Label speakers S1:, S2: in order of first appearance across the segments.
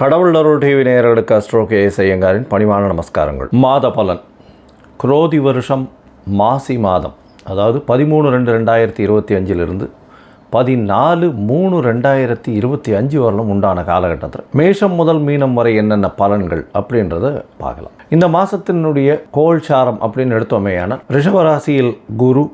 S1: கடவுள் அருள் டிவி நேயர்களுக்கு astro KS. ஐயங்காரின் பணிவான நமஸ்காரங்கள். மாத பலன் குரோதி வருஷம் மாசி மாதம், அதாவது 13/2/2025 14/3/2025 வரலும் உண்டான காலகட்டத்தில் மேஷம் முதல் மீனம் வரை என்னென்ன பலன்கள் அப்படின்றத பார்க்கலாம். இந்த மாதத்தினுடைய கோல்சாரம் அப்படின்னு எடுத்தோமேயான ரிஷபராசியில் குரு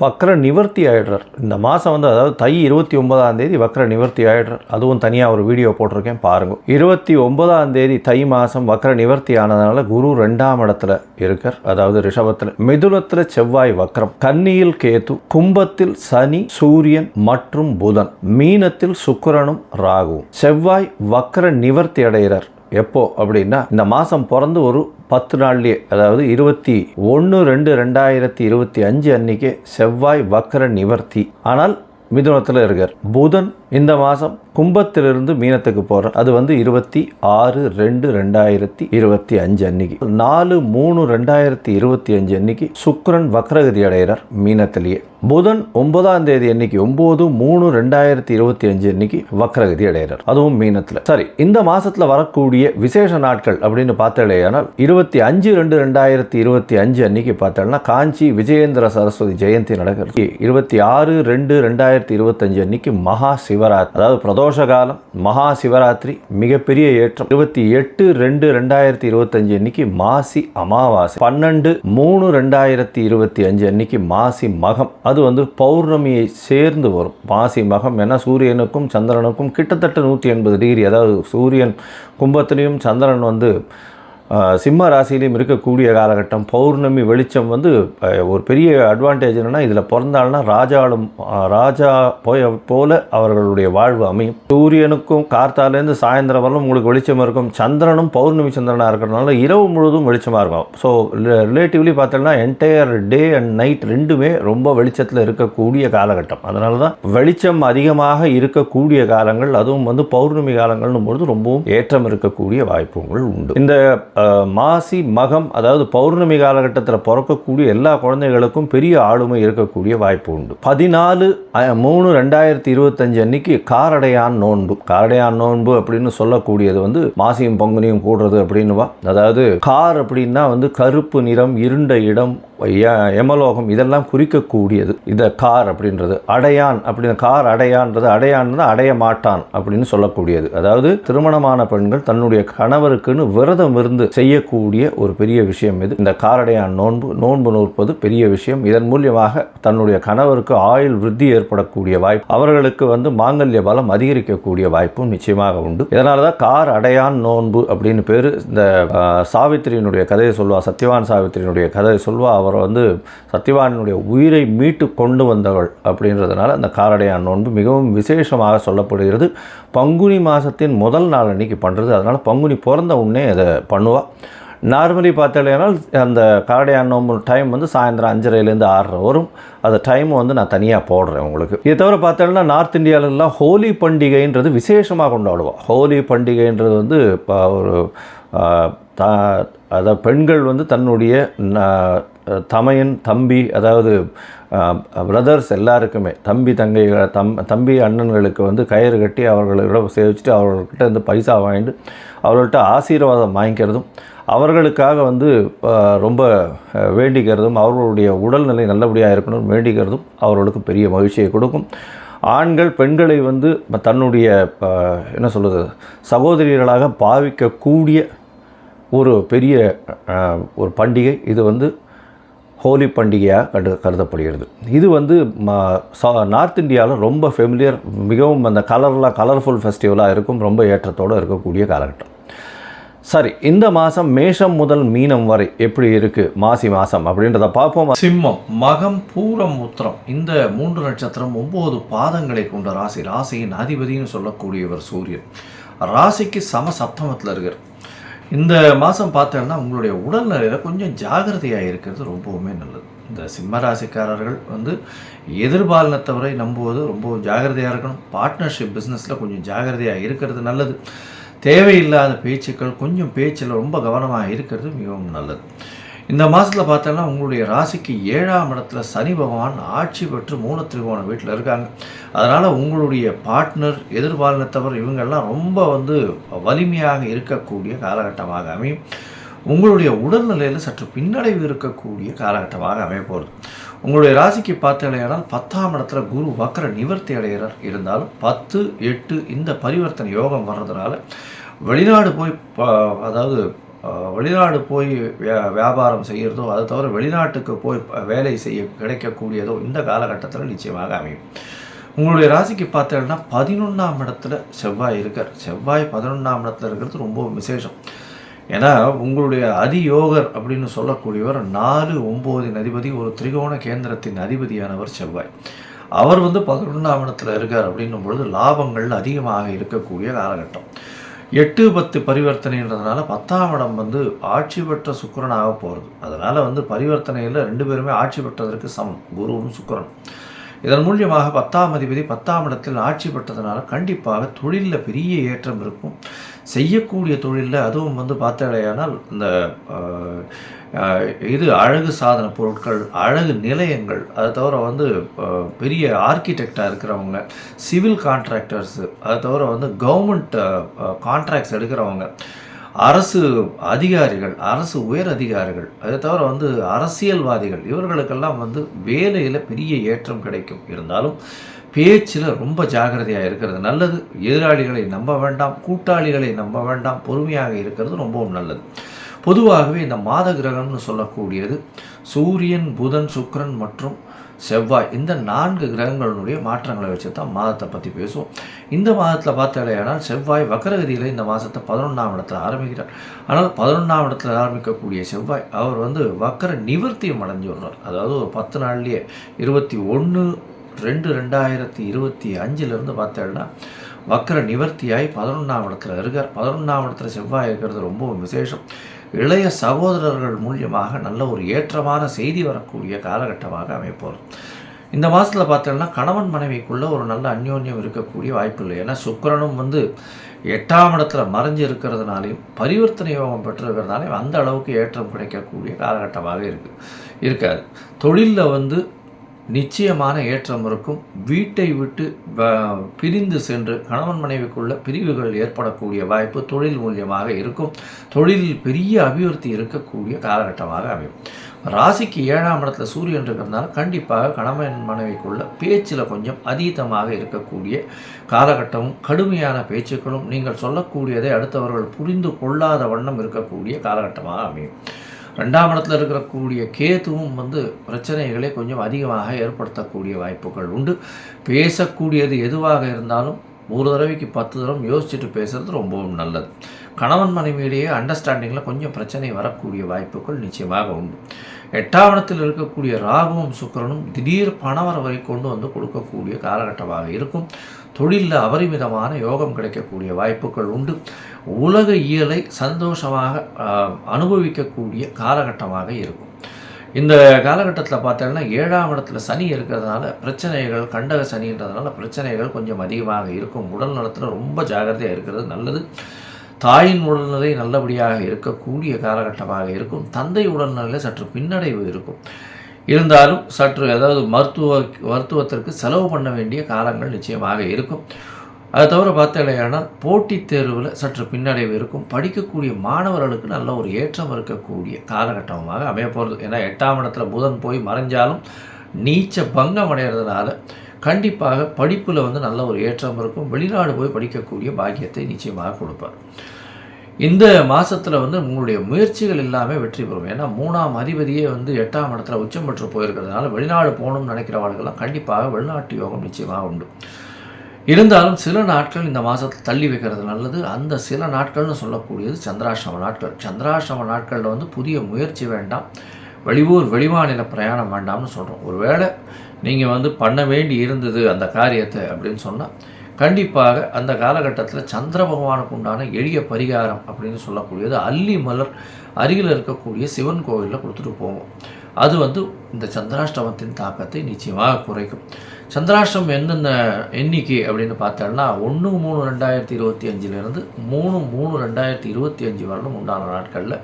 S1: வக்ர நிவர்த்தி ஆகிடுறார். இந்த மாதம் அதாவது தை 29 வக்ர நிவர்த்தி ஆகிடுறார். அதுவும் தனியாக ஒரு வீடியோ போட்டிருக்கேன் பாருங்கள். 29 தை மாதம் வக்ர நிவர்த்தி ஆனதுனால குரு 2ஆம் இடத்துல இருக்கார், அதாவது ரிஷபத்தில். மிதுனத்தில் செவ்வாய் வக்ரம், கன்னியில் கேது, கும்பத்தில் சனி, சூரியன் மற்றும் புதன், மீனத்தில் சுக்கிரனும் ராகுவும். செவ்வாய் வக்ர நிவர்த்தி அடைகிறார். எப்போ அப்படின்னா இந்த மாதம் பிறந்து ஒரு 10 நாள்லேயே, அதாவது 21/2/2025 அன்னைக்கு செவ்வாய் வக்ர நிவர்த்தி. ஆனால் மிதுனத்தில் இருக்கார். புதன் இந்த மாதம் கும்பத்திலிருந்து மீனத்துக்கு போகிறார். அது 26/2/2025 அன்னைக்கு. 4/3/2025 அன்னைக்கு சுக்கிரன் வக்ரகதி அடைகிறார் மீனத்திலேயே. புதன் 9ஆம் தேதி அன்னைக்கு 9/3/2025 அன்னைக்கு வக்ரகதி அடைகிறார், அதுவும் மீனத்தில். சரி, இந்த மாதத்தில் வரக்கூடிய விசேஷ நாட்கள் அப்படின்னு பார்த்தாலேயானால் 25/2/2025 அன்னைக்கு பார்த்தோம்னா காஞ்சி விஜயேந்திர சரஸ்வதி ஜெயந்தி நடக்கிறது. 26/2/2025 அன்னைக்கு மகா சிவராத்திரி, அதாவது பிரதோஷ காலம், மகா சிவராத்திரி, மிகப்பெரிய ஏற்றம். 28/2/2025 அன்னைக்கு மாசி அமாவாசை. 12/3/2025 அன்னைக்கு மாசி மகம். அது பௌர்ணமியை சேர்ந்து வரும் மாசி மகம். ஏன்னா சூரியனுக்கும் சந்திரனுக்கும் கிட்டத்தட்ட 180 டிகிரி, அதாவது சூரியன் கும்பத்திலையும் சந்திரன் சிம்ம ராசியிலையும் இருக்கக்கூடிய காலகட்டம். பௌர்ணமி வெளிச்சம் ஒரு பெரிய அட்வான்டேஜ் என்னென்னா, இதில் பிறந்தாள்னா ராஜா போல அவர்களுடைய வாழ்வு அமையும். சூரியனுக்கும் கார்த்தாலேருந்து சாயந்தரம் வரலும் உங்களுக்கு வெளிச்சமாக இருக்கும். சந்திரனும் பௌர்ணமி சந்திரனாக இருக்கிறதுனால இரவு முழுவதும் வெளிச்சமாக இருக்கும். ஸோ ரிலேட்டிவ்லி பார்த்தோம்னா என்டையர் டே அண்ட் நைட் ரெண்டுமே ரொம்ப வெளிச்சத்தில் இருக்கக்கூடிய காலகட்டம். அதனால தான் வெளிச்சம் அதிகமாக இருக்கக்கூடிய காலங்கள், அதுவும் பௌர்ணமி காலங்கள்னும் பொழுது ரொம்பவும் ஏற்றம் இருக்கக்கூடிய வாய்ப்புகள் உண்டு. இந்த மாசி மகம், அதாவது பௌர்ணமி காலகட்டத்தில் பிறக்கக்கூடிய எல்லா குழந்தைகளுக்கும் பெரிய ஆளுமை இருக்கக்கூடிய வாய்ப்பு உண்டு. 14/3/2025 அன்னைக்கு காரடையான் நோன்பு. காரடையான் நோன்பு அப்படின்னு சொல்லக்கூடியது மாசியும் பங்குனியும் கூடுறது அப்படின்னுவா. அதாவது கார் அப்படின்னா கருப்பு நிறம், இருண்ட இடம், யமலோகம், இதெல்லாம் குறிக்கக்கூடியது இந்த கார் அப்படின்றது. அடையான் அப்படின்னு, கார் அடையான்றது, அடையான் அடைய மாட்டான் அப்படின்னு சொல்லக்கூடியது. அதாவது திருமணமான பெண்கள் தன்னுடைய கணவருக்குன்னு விரதம் இருந்து செய்யக்கூடிய ஒரு பெரிய விஷயம் இது. இந்த காரடையான் நோன்பு நோற்பது பெரிய விஷயம். இதன் மூலியமாக தன்னுடைய கணவருக்கு ஆயுள் விருத்தி ஏற்படக்கூடிய வாய்ப்பு, அவர்களுக்கு மாங்கல்ய பலம் அதிகரிக்கக்கூடிய வாய்ப்பும் நிச்சயமாக உண்டு. இதனால தான் கார் அடையான் நோன்பு அப்படின்னு பேரு. இந்த சாவித்திரியினுடைய கதையை சொல்வா, சத்யவான் சாவித்திரியினுடைய கதையை சொல்வா. அவர் சத்யவானுடைய உயிரை மீட்டு கொண்டு வந்தவள் அப்படின்றதுனால அந்த காரடையான் நோன்பு மிகவும் விசேஷமாக சொல்லப்படுகிறது. பங்குனி மாதத்தின் முதல் நாள் அன்னைக்கு பண்ணுறது. அதனால் பங்குனி பிறந்த உடனே அதை பண்ணுவா. நார்மலி பார்த்தாலேனால் அந்த காரடையான் நோன்பு டைம் சாயந்தரம் 5:30லேருந்து 6:30 வரும். அந்த டைம் நான் தனியாக போடுறேன் உங்களுக்கு. இதை தவிர பார்த்தோம்னா நார்த் இந்தியாவிலலாம் ஹோலி பண்டிகைன்றது விசேஷமாக கொண்டாடுவோம். ஹோலி பண்டிகைன்றது ஒரு அதாவது பெண்கள் தன்னுடைய தமையன், தம்பி, அதாவது பிரதர்ஸ் எல்லாருக்குமே, தம்பி தங்கைகள், தம்பி அண்ணன்களுக்கு கயிறு கட்டி அவர்களிடம் சேவிச்சுட்டு அவர்கள்கிட்ட பைசா வாங்கிட்டு அவர்கள்ட்ட ஆசீர்வாதம் வாங்கிக்கிறதும், அவர்களுக்காக ரொம்ப வேண்டிக்கிறதும், அவர்களுடைய உடல்நிலை நல்லபடியாக இருக்கணும் வேண்டிக்கிறதும் அவர்களுக்கு பெரிய மகிழ்ச்சியை கொடுக்கும். ஆண்கள் பெண்களை தன்னுடைய என்ன சொல்கிறது, சகோதரிகளாக பாவிக்கக்கூடிய ஒரு பெரிய ஒரு பண்டிகை இது. ஹோலி பண்டிகையாக கருதப்படுகிறது. இது நார்த் இந்தியாவில் ரொம்ப ஃபெமிலியர், மிகவும் அந்த கலர்ஃபுல் ஃபெஸ்டிவலாக இருக்கும், ரொம்ப ஏற்றத்தோடு இருக்கக்கூடிய காலகட்டம். சரி, இந்த மாதம் மேஷம் முதல் மீனம் வரை எப்படி இருக்குது மாசி மாதம் அப்படின்றத பார்ப்போம். சிம்மம், மகம், பூரம், உத்திரம், இந்த 3 நட்சத்திரம் 9 பாதங்களை கொண்ட ராசி. ராசியின் அதிபதினு சொல்லக்கூடியவர் சூரியன். ராசிக்கு சப்தமத்தில் இருக்கார். இந்த மாதம் பார்த்தோம்னா உங்களுடைய உடல்நிலையில் கொஞ்சம் ஜாகிரதையாக இருக்கிறது ரொம்பவுமே நல்லது. இந்த சிம்ம ராசிக்காரர்கள் எதிர்பாலினத்தவரை நம்புவது ரொம்ப ஜாகிரதையாக இருக்கணும். பார்ட்னர்ஷிப் பிஸ்னஸில் கொஞ்சம் ஜாகிரதையாக இருக்கிறது நல்லது. தேவையில்லாத பேச்சுக்கள், கொஞ்சம் பேச்சில் ரொம்ப கவனமாக இருக்கிறது மிகவும் நல்லது. இந்த மாதத்தில் பார்த்தோன்னா உங்களுடைய ராசிக்கு 7ஆம் இடத்துல சனி பகவான் ஆட்சி பெற்று மூலத்திரிகோண வீட்டில் இருக்காங்க. அதனால் உங்களுடைய பார்ட்னர், எதிர்பாலினத்தவர் இவங்கெல்லாம் ரொம்ப வலிமையாக இருக்கக்கூடிய காலகட்டமாக அமையும். உங்களுடைய உடல்நிலையில் சற்று பின்னடைவு இருக்கக்கூடிய காலகட்டமாக அமைய போகிறது. உங்களுடைய ராசிக்கு பார்த்தீங்கன்னா 10ஆம் இடத்துல குரு வக்கர நிவர்த்தி அடைகிறார். இருந்தாலும் 10, 8 இந்த பரிவர்த்தனை யோகம் வர்றதுனால வெளிநாடு போய் வெளிநாடு போய் வியாபாரம் செய்கிறதோ, அதை தவிர வெளிநாட்டுக்கு போய் வேலை செய்ய கிடைக்கக்கூடியதோ இந்த காலகட்டத்தில் நிச்சயமாக அமையும். உங்களுடைய ராசிக்கு பார்த்தீங்கன்னா 11ஆம் இடத்துல செவ்வாய் இருக்கார். செவ்வாய் 11ஆம் இடத்துல இருக்கிறது ரொம்ப விசேஷம். ஏன்னா உங்களுடைய அதியோகர் அப்படின்னு சொல்லக்கூடியவர் 4, 9 அதிபதி, ஒரு திரிகோண கேந்திரத்தின் அதிபதியானவர் செவ்வாய். அவர் 11ஆம் இடத்துல இருக்கார் அப்படின்னும் பொழுது லாபங்கள் அதிகமாக இருக்கக்கூடிய காலகட்டம். 8, 10 பரிவர்த்தனைன்றதுனால 10ஆம் இடம் ஆட்சி பெற்ற சுக்கிரனாக போகிறது. அதனால் பரிவர்த்தனையில் 2 பேருமே ஆட்சி பெற்றதற்கு சமம், குருவும் சுக்கிரன். இதன் மூலியமாக 10ஆம் அதிபதி 10ஆம் இடத்தில் ஆட்சி பெற்றதுனால கண்டிப்பாக தொழிலில் பெரிய ஏற்றம் இருக்கும். செய்யக்கூடிய தொழிலில் அதுவும் பார்த்தடையானால் இந்த அழகு சாதன பொருட்கள், அழகு நிலையங்கள், அதை தவிர பெரிய ஆர்கிடெக்டாக இருக்கிறவங்க, சிவில் கான்ட்ராக்டர்ஸு, அதை தவிர கவர்மெண்ட் கான்ட்ராக்ட்ஸ் எடுக்கிறவங்க, அரசு அதிகாரிகள், அரசு உயர் அதிகாரிகள், அதை தவிர அரசியல்வாதிகள், இவர்களுக்கெல்லாம் வேலையில் பெரிய ஏற்றம் கிடைக்கும். இருந்தாலும் பேச்சில் ரொம்ப ஜாக்கிரதையாக இருக்கிறது நல்லது. எதிராளிகளை நம்ப வேண்டாம், கூட்டாளிகளை நம்ப வேண்டாம், பொறுமையாக இருக்கிறது ரொம்பவும் நல்லது. பொதுவாகவே இந்த மாத கிரகம்னு சொல்லக்கூடியது சூரியன், புதன், சுக்கிரன் மற்றும் செவ்வாய், இந்த 4 கிரகங்களுடைய மாற்றங்களை வச்சு தான் மாதத்தை பற்றி பேசுவோம். இந்த மாதத்தில் பார்த்தாலேயானால் செவ்வாய் வக்கரகதியில் இந்த மாதத்தை 11ஆம் இடத்துல ஆரம்பிக்கிறார். ஆனால் 11ஆம் இடத்துல ஆரம்பிக்கக்கூடிய செவ்வாய் அவர் வக்கர நிவர்த்தியம் அடைஞ்சு விடுறார். அதாவது ஒரு 10 நாள்லேயே 21/2/2025 பார்த்தேன்னா வக்கர நிவர்த்தியாகி 11ஆம் இடத்துல இருக்கார். 11ஆம் இடத்துல செவ்வாய் இருக்கிறது ரொம்ப விசேஷம். இளைய சகோதரர்கள் மூலியமாக நல்ல ஒரு ஏற்றமான செய்தி வரக்கூடிய காலகட்டமாக அமைப்போம். இந்த மாதத்தில் பார்த்தோம்னா கணவன் மனைவிக்குள்ளே ஒரு நல்ல அந்யோன்யம் இருக்கக்கூடிய வாய்ப்பு இல்லை. ஏன்னா சுக்கிரனும் 8ஆம் இடத்துல மறைஞ்சு இருக்கிறதுனாலையும் பரிவர்த்தனை யோகம் பெற்றிருக்கிறதுனாலையும் அந்த அளவுக்கு ஏற்றம் கிடைக்கக்கூடிய காலகட்டமாக இருக்காது. தொழிலில் நிச்சயமான ஏற்றம் இருக்கும். வீட்டை விட்டு பிரிந்து சென்று கணவன் மனைவிக்குள்ள பிரிவுகள் ஏற்படக்கூடிய வாய்ப்பு தொழில் மூலியமாக இருக்கும். தொழிலில் பெரிய அபிவிருத்தி இருக்கக்கூடிய காலகட்டமாக அமையும். ராசிக்கு 7ஆம் இடத்துல சூரியன் இருக்கிறதுனால கண்டிப்பாக கணவன் மனைவிக்குள்ள பேச்சில் கொஞ்சம் அதீதமாக இருக்கக்கூடிய காலகட்டமும், கடுமையான பேச்சுக்களும், நீங்கள் சொல்லக்கூடியதை அடுத்தவர்கள் புரிந்து கொள்ளாத வண்ணம் இருக்கக்கூடிய காலகட்டமாக அமையும். 2ஆம் இடத்துல இருக்கக்கூடிய கேதுவும் பிரச்சனைகளை கொஞ்சம் அதிகமாக ஏற்படுத்தக்கூடிய வாய்ப்புகள் உண்டு. பேசக்கூடியது எதுவாக இருந்தாலும் ஒரு தடவைக்கு 10 தடவை யோசிச்சுட்டு பேசுகிறது ரொம்பவும் நல்லது. கணவன் மனைவியிலேயே அண்டர்ஸ்டாண்டிங்கில் கொஞ்சம் பிரச்சனை வரக்கூடிய வாய்ப்புகள் நிச்சயமாக உண்டு. 8ஆம் இடத்தில் இருக்கக்கூடிய ராகுவும் சுக்கிரனும் திடீர் பணவரவை கொண்டு கொடுக்கக்கூடிய காலகட்டமாக இருக்கும். தொழிலில் அபரிமிதமான யோகம் கிடைக்கக்கூடிய வாய்ப்புகள் உண்டு. உலக இயலை சந்தோஷமாக அனுபவிக்கக்கூடிய காலகட்டமாக இருக்கும். இந்த காலகட்டத்தில் பார்த்தோன்னா 7ஆம் இடத்துல சனி இருக்கிறதுனால பிரச்சனைகள், கண்டக சனின்றதுனால பிரச்சனைகள் கொஞ்சம் அதிகமாக இருக்கும். உடல் நலத்தில் ரொம்ப ஜாகிரதையாக இருக்கிறது நல்லது. தாயின் உடல்நிலை நல்லபடியாக இருக்கக்கூடிய காலகட்டமாக இருக்கும். தந்தை உடல்நிலையில் சற்று பின்னடைவு இருக்கும். இருந்தாலும் சற்று மருத்துவத்திற்கு செலவு பண்ண வேண்டிய காலங்கள் நிச்சயமாக இருக்கும். அதை தவிர பார்த்தீங்கன்னா போட்டித் தேர்வில் சற்று பின்னடைவு இருக்கும். படிக்கக்கூடிய மாணவர்களுக்கு நல்ல ஒரு ஏற்றம் இருக்கக்கூடிய காலகட்டமாக அமைய போகிறது. ஏன்னா 8ஆம் இடத்துல புதன் போய் மறைஞ்சாலும் நீச்ச பங்கம் அடைகிறதுனால கண்டிப்பாக படிப்பில் நல்ல ஒரு ஏற்றம் இருக்கும். வெளிநாடு போய் படிக்கக்கூடிய பாக்கியத்தை நிச்சயமாக கொடுப்பார். இந்த மாதத்தில் உங்களுடைய முயற்சிகள் எல்லாமே வெற்றி பெறும். ஏன்னா 3ஆம் அதிபதியே 8ஆம் இடத்துல உச்சம் பெற்று போயிருக்கிறதுனால வெளிநாடு போகணும்னு நினைக்கிறவர்களுக்கெல்லாம் கண்டிப்பாக வெளிநாட்டு யோகம் நிச்சயமாக உண்டு. இருந்தாலும் சில நாட்கள் இந்த மாதத்தில் தள்ளி வைக்கிறது நல்லது. அந்த சில நாட்கள்னு சொல்லக்கூடியது சந்திராஷ்டம நாட்கள். சந்திராஷ்டம நாட்களில் புதிய முயற்சி வேண்டாம், வெளிமாநில பிரயாணம் வேண்டாம்னு சொல்கிறோம். ஒருவேளை நீங்கள் பண்ண வேண்டி இருந்தது அந்த காரியத்தை அப்படின்னு சொன்னால் கண்டிப்பாக அந்த காலகட்டத்தில் சந்திர பகவானுக்கு உண்டான எளிய பரிகாரம் அப்படின்னு சொல்லக்கூடியது அல்லி மலர் அருகில் இருக்கக்கூடிய சிவன் கோவிலில் கொடுத்துட்டு போவோம். அது இந்த சந்திராஷ்டமத்தின் தாக்கத்தை நிச்சயமாக குறைக்கும். சந்திராஷ்டமம் எந்தெந்த எண்ணிக்கை அப்படின்னு பார்த்தோம்னா 1/3/2025 3/3/2025 வரலும் உண்டான நாட்களில்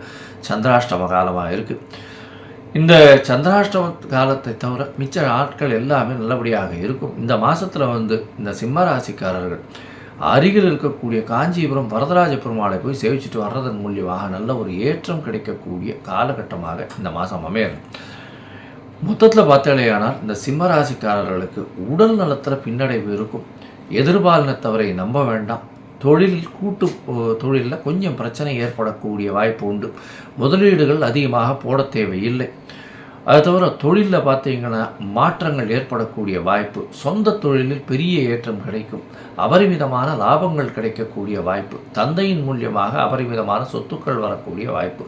S1: சந்திராஷ்டம காலமாக இருக்குது. இந்த சந்திராஷ்டம காலத்தை தவிர மிச்ச நாட்கள் எல்லாமே நல்லபடியாக இருக்கும். இந்த மாதத்தில் இந்த சிம்ம ராசிக்காரர்கள் அருகில் இருக்கக்கூடிய காஞ்சிபுரம் வரதராஜ பெருமாளை போய் சேவிச்சுட்டு வர்றதன் மூலியமாக நல்ல ஒரு ஏற்றம் கிடைக்கக்கூடிய காலகட்டமாக இந்த மாதம் அமையாது. மொத்தத்தில் பார்த்தாலேயானால் இந்த சிம்ம ராசிக்காரர்களுக்கு உடல் நலத்தில் பின்னடைவு இருக்கும். எதிர்பாலினத்தவரை நம்ப வேண்டாம். கூட்டு தொழிலில் கொஞ்சம் பிரச்சனை ஏற்படக்கூடிய வாய்ப்பு உண்டு. முதலீடுகள் அதிகமாக போட தேவையில்லை. அது தவிர தொழிலில் பார்த்தீங்கன்னா மாற்றங்கள் ஏற்படக்கூடிய வாய்ப்பு. சொந்த தொழிலில் பெரிய ஏற்றம் கிடைக்கும். அபரிமிதமான லாபங்கள் கிடைக்கக்கூடிய வாய்ப்பு. தந்தையின் மூலியமாக அபரிமிதமான சொத்துக்கள் வரக்கூடிய வாய்ப்பு.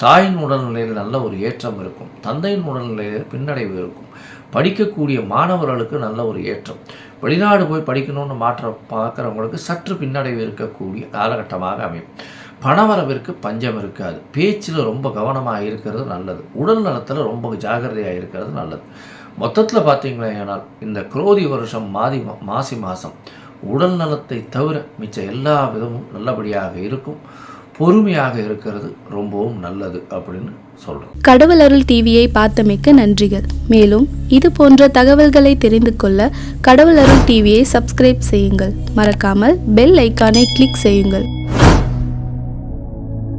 S1: தாயின் உடல்நிலையில் நல்ல ஒரு ஏற்றம் இருக்கும். தந்தையின் உடல்நிலையில் பின்னடைவு இருக்கும். படிக்கக்கூடிய மாணவர்களுக்கு நல்ல ஒரு ஏற்றம். வெளிநாடு போய் படிக்கணும்னு பார்க்குறவங்களுக்கு சற்று பின்னடைவு இருக்கக்கூடிய காலகட்டமாக அமையும். பணவரவிற்கு பஞ்சம் இருக்காது. பேச்சில் ரொம்ப கவனமாக இருக்கிறது நல்லது. உடல் நலத்தில் ரொம்ப ஜாகிரதையாக இருக்கிறது நல்லது. மொத்தத்தில் பார்த்தீங்கன்னா இந்த குரோதி வருஷம் மாசி மாதம் உடல் நலத்தை தவிர மிச்ச எல்லா விதமும் நல்லபடியாக இருக்கும். பொறுமையாக இருக்கிறது ரொம்பவும் நல்லது அப்படின்னு சொல்கிறோம்.
S2: கடவுள் அருள் டிவியை பார்த்தமைக்கு நன்றிகள். மேலும் இது போன்ற தகவல்களை தெரிந்து கொள்ள கடவுள் அருள் டிவியை சப்ஸ்கிரைப் செய்யுங்கள். மறக்காமல் பெல் ஐக்கானை கிளிக் செய்யுங்கள்.